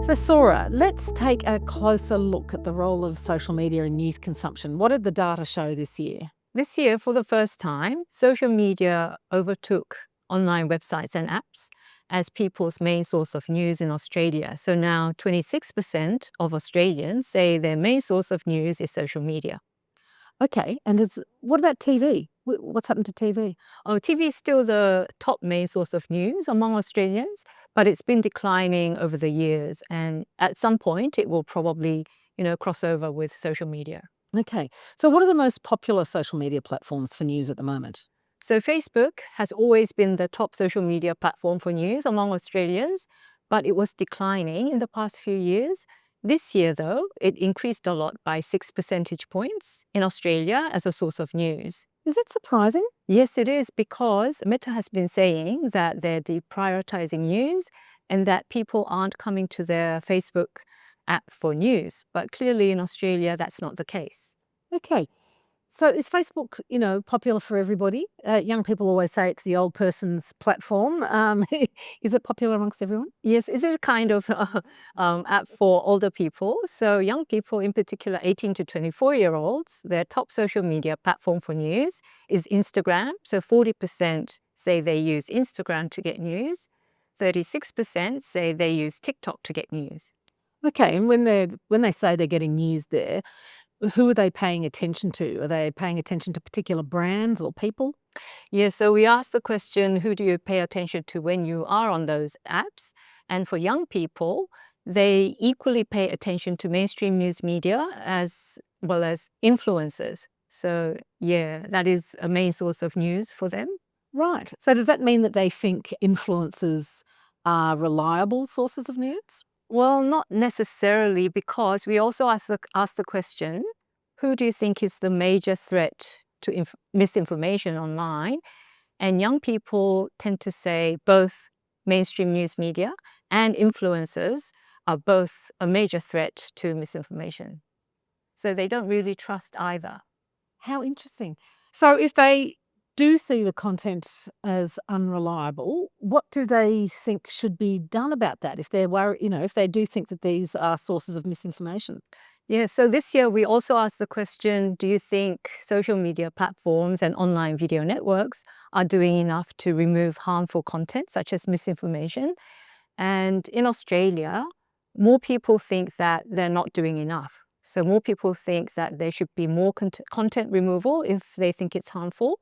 So Sora, let's take a closer look at the role of social media in news consumption. What did the data show this year? This year, for the first time, social media overtook online websites and apps as people's main source of news in Australia. So now 26% of Australians say their main source of news is social media. Okay, and what about TV? What's happened to TV? Oh, TV is still the top main source of news among Australians, but it's been declining over the years. And at some point, it will probably, cross over with social media. Okay, so what are the most popular social media platforms for news at the moment? So Facebook has always been the top social media platform for news among Australians, but it was declining in the past few years. This year, though, it increased a lot by 6 percentage points in Australia as a source of news. Is it surprising? Yes, it is, because Meta has been saying that they're deprioritizing news and that people aren't coming to their Facebook app for news. But clearly in Australia, that's not the case. Okay, so is Facebook, popular for everybody? Young people always say it's the old person's platform. Is it popular amongst everyone? Yes, is it a kind of app for older people? So young people, in particular 18 to 24-year-olds, their top social media platform for news is Instagram. So 40% say they use Instagram to get news. 36% say they use TikTok to get news. Okay, and when they say they're getting news there, who are they paying attention to? Are they paying attention to particular brands or people? Yeah, so we asked the question, who do you pay attention to when you are on those apps? And for young people, they equally pay attention to mainstream news media as well as influencers. So yeah, that is a main source of news for them. Right. So does that mean that they think influencers are reliable sources of news? Well, not necessarily, because we also asked the question, who do you think is the major threat to misinformation online? And young people tend to say both mainstream news media and influencers are both a major threat to misinformation. So they don't really trust either. How interesting. So if they do see the content as unreliable, what do they think should be done about that? If they're worried, if they do think that these are sources of misinformation? Yeah, so this year we also asked the question, do you think social media platforms and online video networks are doing enough to remove harmful content such as misinformation? And in Australia, more people think that they're not doing enough. So more people think that there should be more content removal if they think it's harmful.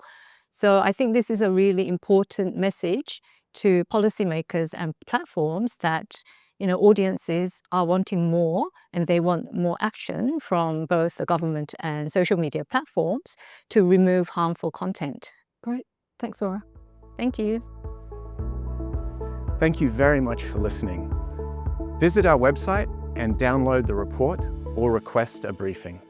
So I think this is a really important message to policymakers and platforms that audiences are wanting more, and they want more action from both the government and social media platforms to remove harmful content. Great. Thanks, Sora. Thank you. Thank you very much for listening. Visit our website and download the report or request a briefing.